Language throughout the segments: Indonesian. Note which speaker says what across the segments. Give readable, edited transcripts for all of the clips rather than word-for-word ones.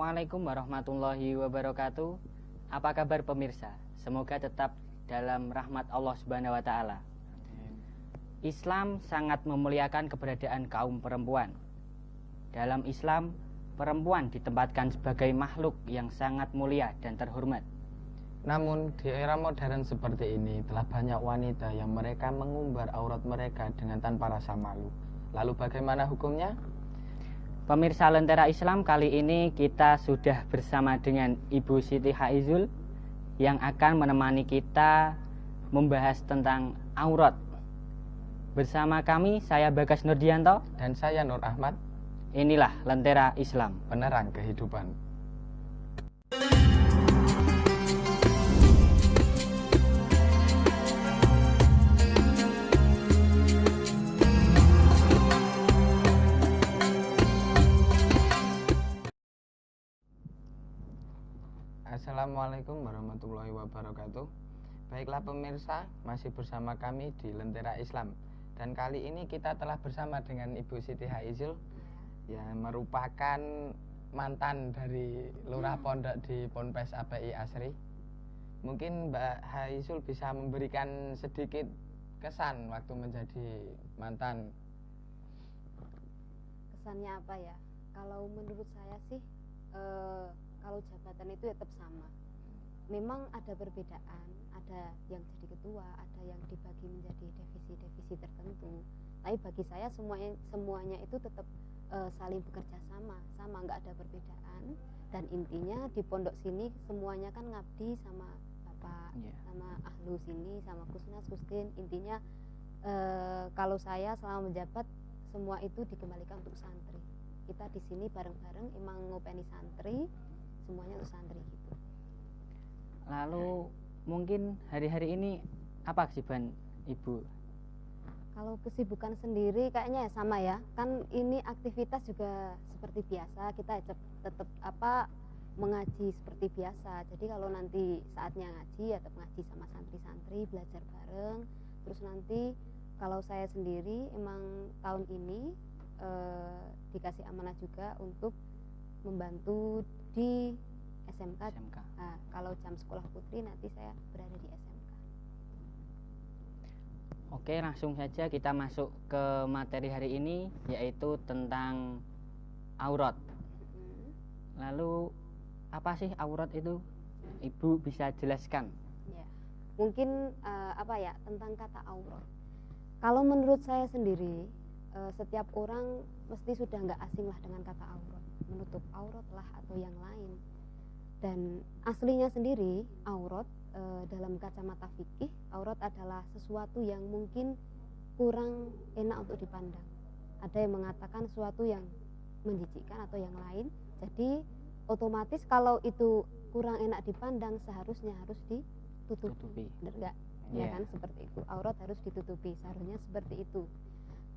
Speaker 1: Assalamualaikum warahmatullahi wabarakatuh. Apa kabar pemirsa? Semoga tetap dalam rahmat Allah Subhanahu wa taala. Islam sangat memuliakan keberadaan kaum perempuan. Dalam Islam, perempuan ditempatkan sebagai makhluk yang sangat mulia dan terhormat.
Speaker 2: Namun di era modern seperti ini telah banyak wanita yang mereka mengumbar aurat mereka dengan tanpa rasa malu. Lalu bagaimana hukumnya?
Speaker 1: Pemirsa Lentera Islam, kali ini kita sudah bersama dengan Ibu Siti Haizul yang akan menemani kita membahas tentang aurat. Bersama kami, saya Bagas Nurdianto
Speaker 2: Dan saya Nur Ahmad.
Speaker 1: Inilah Lentera Islam,
Speaker 2: Penerang kehidupan. Assalamualaikum warahmatullahi wabarakatuh. Baiklah pemirsa, masih bersama kami di Lentera Islam. Dan kali ini kita telah bersama dengan Ibu Siti Haizul yang merupakan mantan dari Lurah Pondok di Ponpes API Asri. Mungkin Mbak Haizul bisa memberikan sedikit kesan waktu menjadi mantan.
Speaker 3: Kesannya apa ya? Kalau menurut saya sih kalau jabatan itu tetap sama. Memang ada perbedaan, ada yang jadi ketua, ada yang dibagi menjadi divisi-divisi tertentu. Tapi bagi saya semuanya itu tetap saling bekerja sama, nggak ada perbedaan. Dan intinya di pondok sini semuanya kan ngabdi sama bapak, sama ahlu sini, sama kusnas, kusdin. Intinya kalau saya selama menjabat semua itu dikembalikan untuk santri. Kita di sini bareng-bareng emang ngopeni santri, semuanya untuk santri gitu.
Speaker 1: Lalu mungkin hari-hari ini apa kesibukan Ibu?
Speaker 3: Kalau kesibukan sendiri kayaknya ya sama ya. Kan ini aktivitas juga seperti biasa, kita tetap mengaji seperti biasa. Jadi kalau nanti saatnya ngaji ya tetap ngaji sama santri-santri, belajar bareng. Terus nanti kalau saya sendiri emang tahun ini dikasih amanah juga untuk membantu di SMK. Nah, kalau jam sekolah putri nanti saya berada di SMK.
Speaker 1: Oke, langsung saja kita masuk ke materi hari ini, yaitu tentang aurat. Lalu apa sih aurat itu? Ibu bisa jelaskan?
Speaker 3: Ya, mungkin tentang kata aurat. Kalau menurut saya sendiri, setiap orang mesti sudah nggak asing lah dengan kata aurat, menutup aurat lah atau yang lain. Dan aslinya sendiri aurat dalam kacamata fikih, aurat adalah sesuatu yang mungkin kurang enak untuk dipandang. Ada yang mengatakan sesuatu yang menjijikkan atau yang lain. Jadi otomatis kalau itu kurang enak dipandang seharusnya harus ditutupi. Benar nggak? Ya kan, seperti itu. Aurat harus ditutupi, seharusnya seperti itu.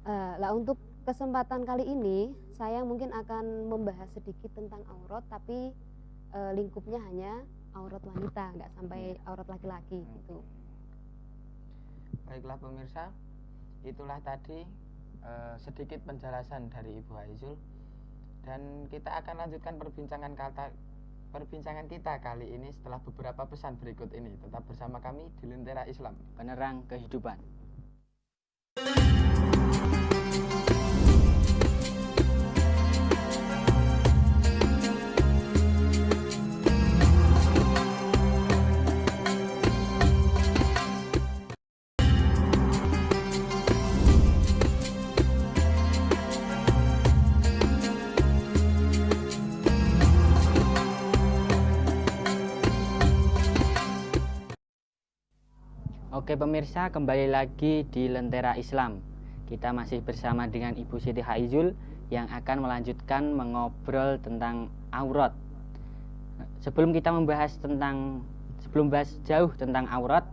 Speaker 3: Lah untuk kesempatan kali ini saya mungkin akan membahas sedikit tentang aurat, tapi lingkupnya hanya aurat wanita, nggak sampai aurat laki-laki gitu.
Speaker 2: Baiklah pemirsa, itulah tadi sedikit penjelasan dari Ibu Haizul. Dan kita akan lanjutkan perbincangan kita kali ini setelah beberapa pesan berikut ini. Tetap bersama kami di Lentera Islam,
Speaker 1: Penerang kehidupan. Oke pemirsa, kembali lagi di Lentera Islam. Kita masih bersama dengan Ibu Siti Haizul yang akan melanjutkan mengobrol tentang aurat. Sebelum bahas jauh tentang aurat,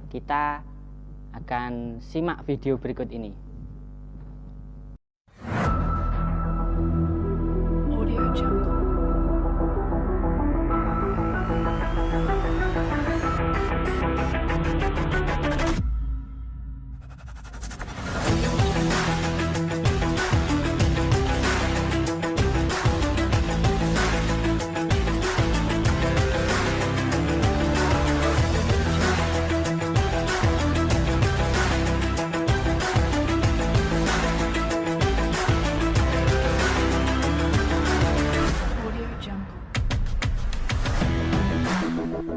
Speaker 1: kita akan simak video berikut ini.
Speaker 4: Audio Jungle.
Speaker 1: Perempuan.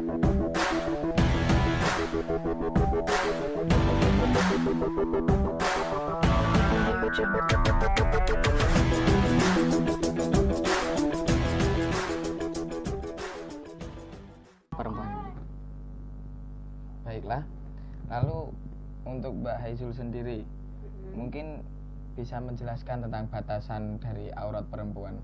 Speaker 2: Baiklah. Lalu untuk Mbak Haizul sendiri, mungkin bisa menjelaskan tentang batasan dari aurat perempuan.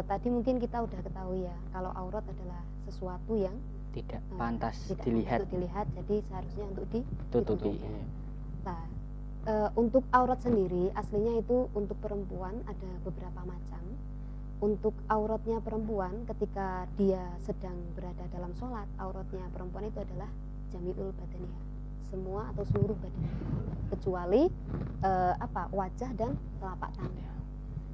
Speaker 3: Tadi mungkin kita udah ketahui ya, kalau aurat adalah sesuatu yang
Speaker 1: Tidak pantas
Speaker 3: tidak
Speaker 1: dilihat,
Speaker 3: untuk dilihat, jadi seharusnya untuk
Speaker 1: tutupi.
Speaker 3: Nah, untuk aurat sendiri aslinya itu untuk perempuan ada beberapa macam. Untuk auratnya perempuan ketika dia sedang berada dalam sholat, auratnya perempuan itu adalah jami'ul badaniyah, semua atau seluruh badan, kecuali wajah dan telapak tangan.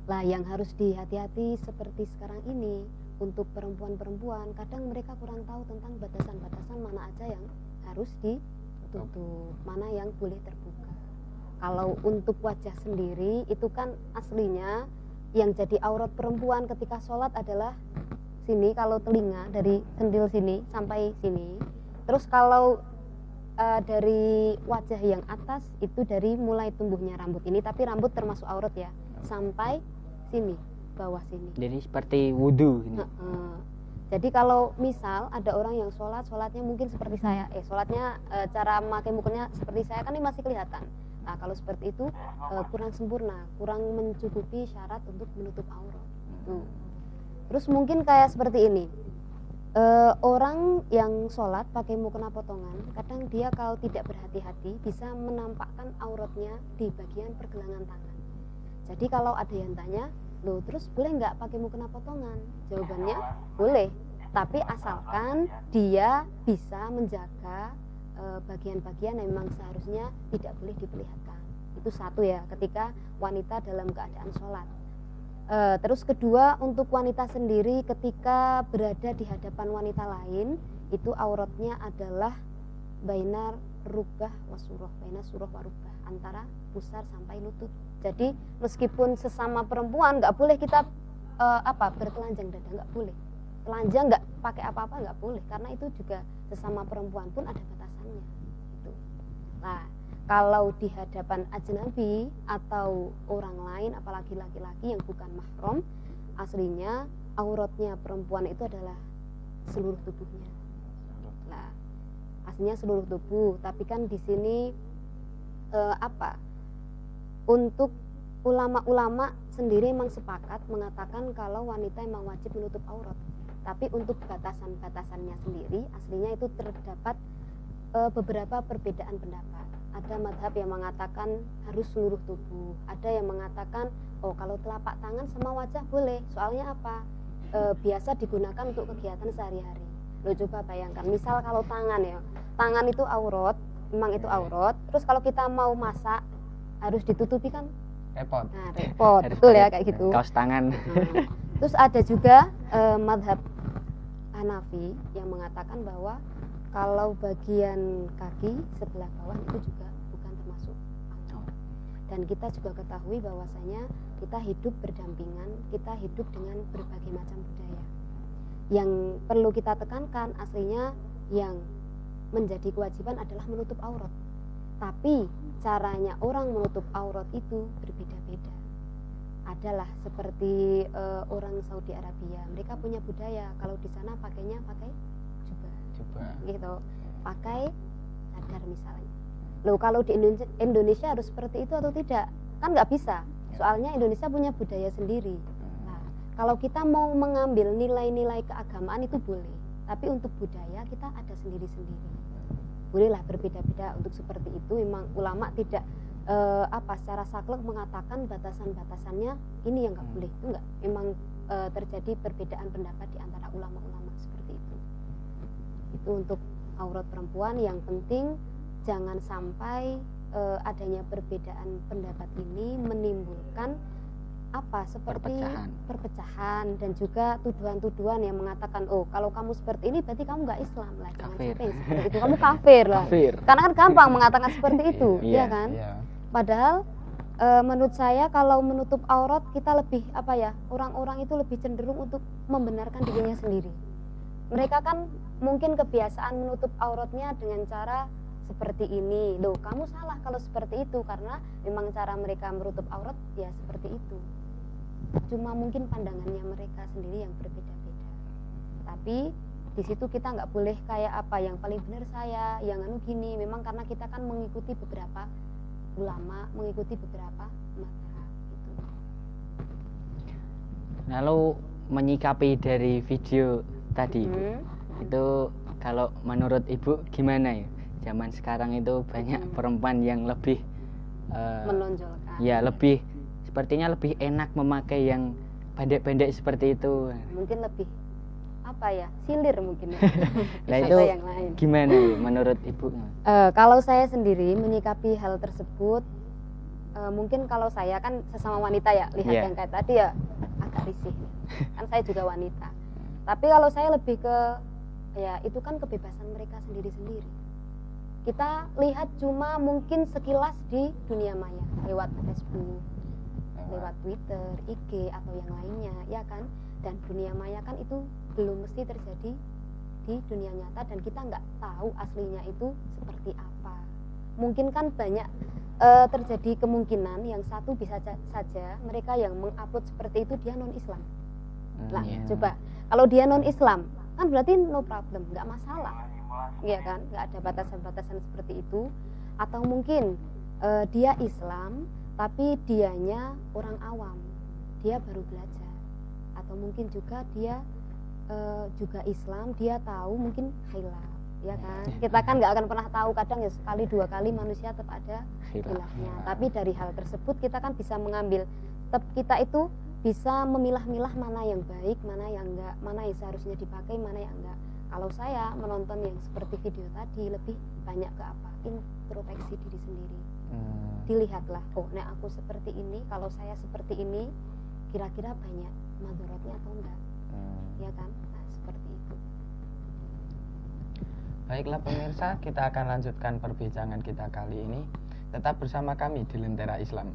Speaker 3: Lah yang harus dihati-hati seperti sekarang ini, untuk perempuan-perempuan kadang mereka kurang tahu tentang batasan-batasan mana aja yang harus ditutup, mana yang boleh terbuka. Kalau untuk wajah sendiri itu kan aslinya yang jadi aurat perempuan ketika sholat adalah sini, kalau telinga dari sendil sini sampai sini. Terus kalau dari wajah yang atas itu dari mulai tumbuhnya rambut ini, tapi rambut termasuk aurat ya, sampai sini, bawah sini.
Speaker 1: Jadi seperti wudhu ini.
Speaker 3: Jadi kalau misal ada orang yang sholatnya mungkin seperti saya, sholatnya cara memakai mukanya seperti saya, kan ini masih kelihatan. Nah kalau seperti itu kurang sempurna, kurang mencukupi syarat untuk menutup aurat. Terus mungkin kayak seperti ini, orang yang sholat pakai mukena potongan, kadang dia kalau tidak berhati-hati bisa menampakkan auratnya di bagian pergelangan tangan. Jadi kalau ada yang tanya, loh terus boleh nggak pakai mukena potongan? Jawabannya boleh, tapi asalkan dia bisa menjaga bagian-bagian yang memang seharusnya tidak boleh diperlihatkan. Itu satu ya, ketika wanita dalam keadaan sholat. Terus kedua, untuk wanita sendiri ketika berada di hadapan wanita lain, itu auratnya adalah bainar rukbah wasuroh, bainar suroh warukbah, antara pusar sampai lutut. Jadi meskipun sesama perempuan nggak boleh kita bertelanjang dada, nggak boleh. Telanjang nggak pakai apa-apa nggak boleh, karena itu juga sesama perempuan pun ada batasannya. Itu. Nah, kalau di hadapan ajnabi atau orang lain, apalagi laki-laki yang bukan mahram, aslinya auratnya perempuan itu adalah seluruh tubuhnya. Nah, aslinya seluruh tubuh, tapi kan di sini untuk ulama-ulama sendiri memang sepakat mengatakan kalau wanita memang wajib menutup aurat. Tapi untuk batasan-batasannya sendiri aslinya itu terdapat beberapa perbedaan pendapat. Ada madhab yang mengatakan harus seluruh tubuh, ada yang mengatakan kalau telapak tangan sama wajah boleh. Soalnya apa? Biasa digunakan untuk kegiatan sehari-hari. Lo coba bayangkan, misal kalau tangan itu aurat, memang itu aurat. Terus kalau kita mau masak harus ditutupi kan?
Speaker 2: Repot.
Speaker 3: Nah, repot, betul ya kayak gitu.
Speaker 1: Kaos tangan.
Speaker 3: Terus ada juga madhab Hanafi yang mengatakan bahwa kalau bagian kaki sebelah bawah itu juga bukan termasuk aurat. Dan kita juga ketahui bahwasanya kita hidup berdampingan, kita hidup dengan berbagai macam budaya. Yang perlu kita tekankan aslinya yang menjadi kewajiban adalah menutup aurat. Tapi caranya orang menutup aurat itu berbeda-beda. Adalah seperti orang Saudi Arabia, mereka punya budaya kalau di sana pakainya pakai jubah, gitu, pakai cadar misalnya. Loh kalau di Indonesia harus seperti itu atau tidak? Kan nggak bisa. Soalnya Indonesia punya budaya sendiri. Nah, kalau kita mau mengambil nilai-nilai keagamaan itu boleh, tapi untuk budaya kita ada sendiri-sendiri. Bolehlah berbeda-beda untuk seperti itu. Memang ulama tidak secara saklek mengatakan batasan-batasannya ini yang nggak boleh, itu nggak. Memang terjadi perbedaan pendapat di antara ulama-ulama seperti itu. Itu untuk aurat perempuan. Yang penting jangan sampai adanya perbedaan pendapat ini menimbulkan seperti perpecahan dan juga tuduhan-tuduhan yang mengatakan kalau kamu seperti ini berarti kamu nggak Islam lah, jangan sampai seperti itu, kamu kafir lah. Karena kan gampang mengatakan seperti itu, ya kan? Padahal menurut saya kalau menutup aurat kita lebih orang-orang itu lebih cenderung untuk membenarkan dirinya sendiri. mereka kan mungkin kebiasaan menutup auratnya dengan cara seperti ini. Loh, kamu salah kalau seperti itu, karena memang cara mereka menutup aurat ya seperti itu. Cuma mungkin pandangannya mereka sendiri yang berbeda-beda. Tapi di situ kita nggak boleh kayak apa yang paling benar saya, yang anu gini. Memang karena kita kan mengikuti beberapa ulama, mengikuti beberapa mazhab gitu.
Speaker 1: Lalu menyikapi dari video tadi Ibu, itu kalau menurut Ibu gimana ya? Zaman sekarang itu banyak perempuan yang lebih
Speaker 3: menonjolkan.
Speaker 1: Ya, lebih sepertinya lebih enak memakai yang pendek-pendek seperti itu.
Speaker 3: Mungkin lebih apa ya? Silir mungkin ya.
Speaker 1: Nah,
Speaker 3: Atau
Speaker 1: itu
Speaker 3: yang lain.
Speaker 1: gimana ya, menurut Ibu?
Speaker 3: Kalau saya sendiri menyikapi hal tersebut, mungkin kalau saya kan sesama wanita ya, lihat yang kayak tadi ya agak risih. Kan saya juga wanita. Tapi kalau saya lebih ke ya itu kan kebebasan mereka sendiri-sendiri. Kita lihat cuma mungkin sekilas di dunia maya lewat Facebook, lewat Twitter, IG atau yang lainnya, ya kan? Dan dunia maya kan itu belum mesti terjadi di dunia nyata dan kita nggak tahu aslinya itu seperti apa. Mungkin kan banyak terjadi kemungkinan yang satu bisa saja mereka yang mengupload seperti itu dia non Islam. Nah, coba kalau dia non Islam kan berarti no problem, nggak masalah, ya kan? Nggak ada batasan-batasan seperti itu. Atau mungkin dia Islam tapi dianya orang awam, dia baru belajar. Atau mungkin juga dia juga Islam, dia tahu mungkin khilaf, ya kan? Kita kan nggak akan pernah tahu, kadang ya sekali dua kali manusia tetap ada khilafnya. Tapi dari hal tersebut kita kan bisa mengambil, tetap kita itu bisa memilah-milah mana yang baik, mana yang enggak, mana yang seharusnya dipakai, mana yang enggak. Kalau saya menonton yang seperti video tadi lebih banyak ke apa? Introspeksi diri sendiri. Dilihatlah, oh, nek aku seperti ini, kalau saya seperti ini, kira-kira banyak madharatnya atau enggak? Ya kan? Nah, seperti itu.
Speaker 2: Baiklah pemirsa, kita akan lanjutkan perbincangan kita kali ini. Tetap bersama kami di Lentera Islam.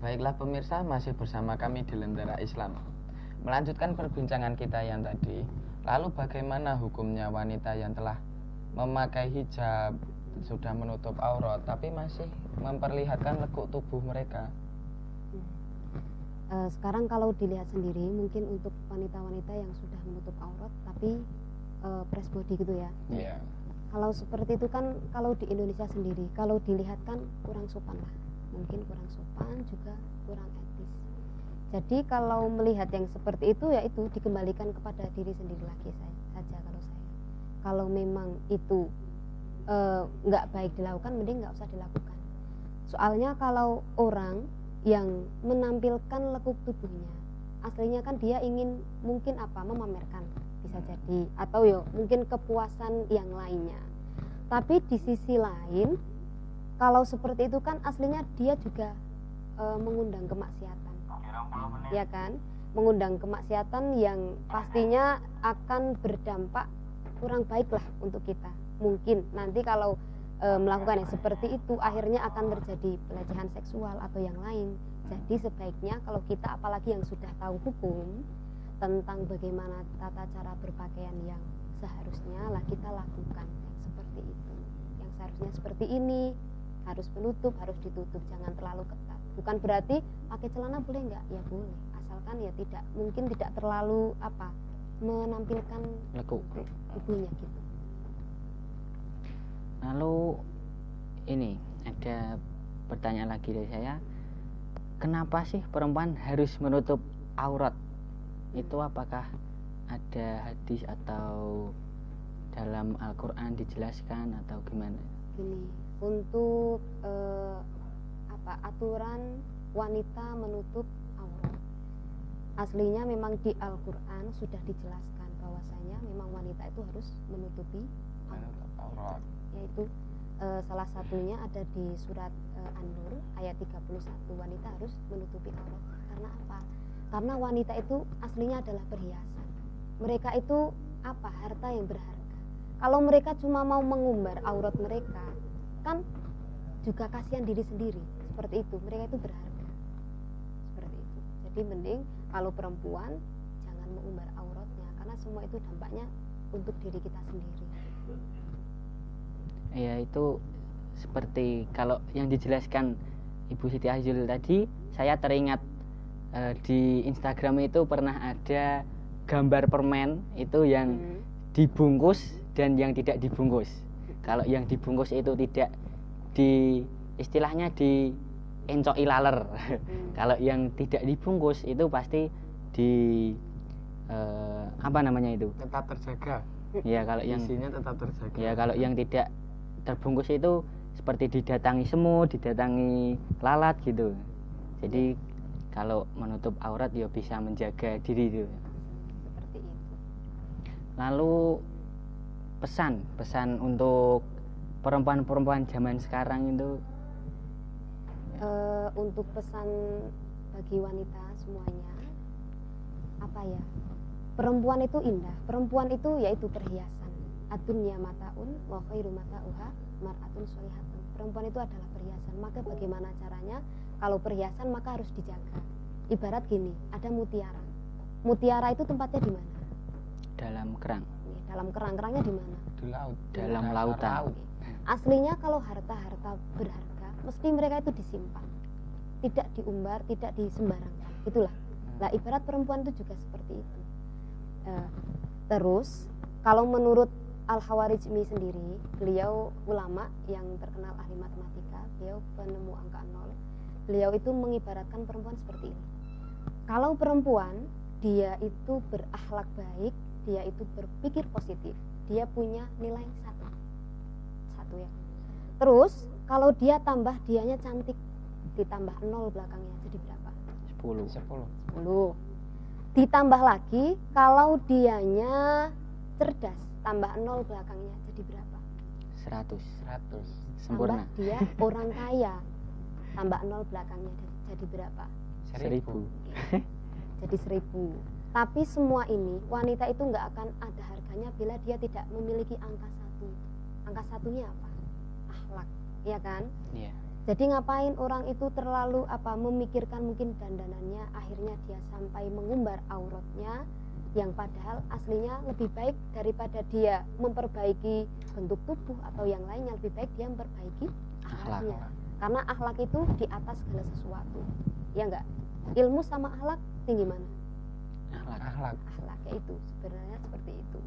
Speaker 2: Baiklah pemirsa, masih bersama kami di Lentera Islam. Melanjutkan perbincangan kita yang tadi, lalu bagaimana hukumnya wanita yang telah memakai hijab, sudah menutup aurat, tapi masih memperlihatkan lekuk tubuh mereka?
Speaker 3: Sekarang kalau dilihat sendiri, mungkin untuk wanita-wanita yang sudah menutup aurat, tapi press body gitu ya.
Speaker 2: Iya.
Speaker 3: Kalau seperti itu kan, kalau di Indonesia sendiri, kalau dilihat kan kurang sopan lah. Mungkin kurang sopan, juga kurang etis. Jadi kalau melihat yang seperti itu, ya itu dikembalikan kepada diri sendiri lagi saja kalau saya. Kalau memang itu nggak baik dilakukan, mending nggak usah dilakukan. Soalnya kalau orang yang menampilkan lekuk tubuhnya, aslinya kan dia ingin mungkin apa, memamerkan, bisa jadi, atau ya mungkin kepuasan yang lainnya. Tapi di sisi lain, kalau seperti itu kan aslinya dia juga mengundang kemaksiatan, ya kan? Mengundang kemaksiatan yang pastinya akan berdampak kurang baik lah untuk kita. Mungkin nanti kalau melakukan yang seperti itu akhirnya akan terjadi pelecehan seksual atau yang lain. Jadi sebaiknya kalau kita apalagi yang sudah tahu hukum tentang bagaimana tata cara berpakaian yang seharusnya lah kita lakukan yang seperti itu. Yang seharusnya seperti ini, harus menutup, harus ditutup, jangan terlalu ketat. Bukan berarti pakai celana boleh enggak? Ya boleh, asalkan ya mungkin tidak terlalu apa, menampilkan
Speaker 1: Lekuk.
Speaker 3: tubuhnya gitu.
Speaker 1: Lalu ini ada pertanyaan lagi dari saya, kenapa sih perempuan harus menutup aurat? Itu apakah ada hadis atau dalam Al-Quran dijelaskan atau gimana?
Speaker 3: Gini, untuk aturan wanita menutup aurat, Aslinya memang di Al-Quran sudah dijelaskan bahwasanya memang wanita itu harus menutupi aurat, yaitu salah satunya ada di surat An-Nur ayat 31, wanita harus menutupi aurat. Karena apa? Karena wanita itu aslinya adalah perhiasan. Mereka itu apa? Harta yang berharga. Kalau mereka cuma mau mengumbar aurat mereka, kan juga kasihan diri sendiri. Seperti itu, mereka itu berharga. Seperti itu. Jadi mending kalau perempuan jangan mengumbar auratnya, karena semua itu dampaknya untuk diri kita sendiri.
Speaker 1: Ya, itu seperti kalau yang dijelaskan Ibu Siti Haizul tadi, saya teringat di Instagram itu pernah ada gambar permen itu yang dibungkus dan yang tidak dibungkus. Kalau yang dibungkus itu tidak istilahnya diencoki laler. Kalau yang tidak dibungkus itu pasti apa namanya itu?
Speaker 2: Tetap terjaga.
Speaker 1: Ya, kalau yang
Speaker 2: isinya tetap terjaga.
Speaker 1: Ya, kalau yang tidak terbungkus itu seperti didatangi semut, didatangi lalat gitu. Jadi kalau menutup aurat ya bisa menjaga diri itu.
Speaker 3: Seperti itu.
Speaker 1: Lalu pesan untuk perempuan-perempuan zaman sekarang itu
Speaker 3: untuk pesan bagi wanita semuanya, apa ya? Perempuan itu indah. Perempuan itu yaitu perhiasan. Ad-dunya mataun wa khairu mata'uha mar'atun sholihatun. Perempuan itu adalah perhiasan. Maka bagaimana caranya? Kalau perhiasan maka harus dijaga. Ibarat gini, ada mutiara. Mutiara itu tempatnya di mana?
Speaker 1: dalam kerang.
Speaker 3: Dalam kerang. Kerangnya di mana?
Speaker 2: Di laut.
Speaker 1: Dalam lautan.
Speaker 3: Aslinya kalau harta-harta berharga mesti mereka itu disimpan, tidak diumbar, tidak disembarangkan. Itulah. Nah, ibarat perempuan itu juga seperti itu. Terus kalau menurut Al-Khawarizmi sendiri, beliau ulama yang terkenal ahli matematika, beliau penemu angka 0. Beliau itu mengibaratkan perempuan seperti ini. Kalau perempuan, dia itu berakhlak baik, dia itu berpikir positif, dia punya nilai 1 ya. Terus kalau dia tambah dianya cantik, ditambah 0 belakangnya, jadi berapa? 10. Ditambah lagi kalau dianya cerdas, tambah 0 belakangnya, jadi berapa?
Speaker 1: 100.
Speaker 3: Tambah
Speaker 1: Sempurna.
Speaker 3: dia orang kaya, tambah 0 belakangnya, jadi berapa?
Speaker 1: 1000.
Speaker 3: Jadi 1000. Tapi semua ini wanita itu nggak akan ada harganya bila dia tidak memiliki angka 1. Angka 1-nya apa? Akhlak, ya kan?
Speaker 1: Iya.
Speaker 3: Jadi ngapain orang itu terlalu memikirkan mungkin dandanannya, akhirnya dia sampai mengumbar auratnya, yang padahal aslinya lebih baik daripada dia memperbaiki bentuk tubuh atau yang lainnya, lebih baik dia memperbaiki akhlaknya. Karena akhlak itu di atas segala sesuatu, ya enggak? Ilmu sama akhlak tinggi mana?
Speaker 2: Akhlak.
Speaker 3: Akhlaknya itu sebenarnya seperti itu.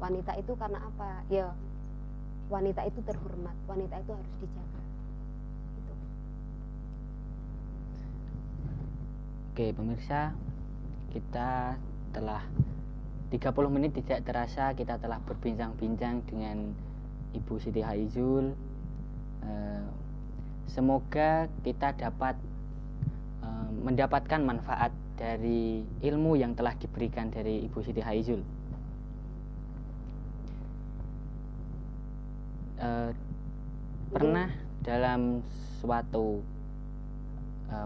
Speaker 3: Wanita itu karena apa? Ya, wanita itu terhormat, wanita itu harus dijaga. Itu.
Speaker 1: Oke, pemirsa, kita telah 30 menit tidak terasa kita telah berbincang-bincang dengan Ibu Siti Haizul. Semoga kita dapat mendapatkan manfaat dari ilmu yang telah diberikan dari Ibu Siti Haizul. Pernah dalam suatu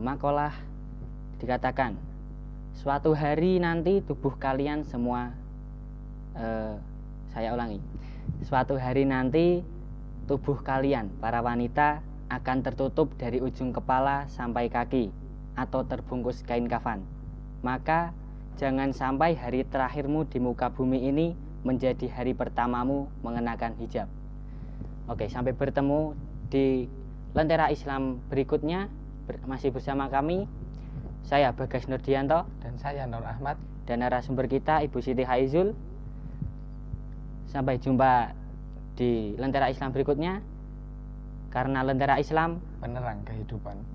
Speaker 1: makalah dikatakan, suatu hari nanti tubuh kalian semua, saya ulangi, suatu hari nanti tubuh kalian para wanita akan tertutup dari ujung kepala sampai kaki atau terbungkus kain kafan. Maka jangan sampai hari terakhirmu di muka bumi ini menjadi hari pertamamu mengenakan hijab. Oke, sampai bertemu di Lentera Islam berikutnya. Masih bersama kami, saya Bagas Nurdianto
Speaker 2: Dan saya Nur Ahmad.
Speaker 1: dan narasumber kita Ibu Siti Haizul. Sampai jumpa di Lentera Islam berikutnya. Karena Lentera Islam
Speaker 2: Penerang kehidupan.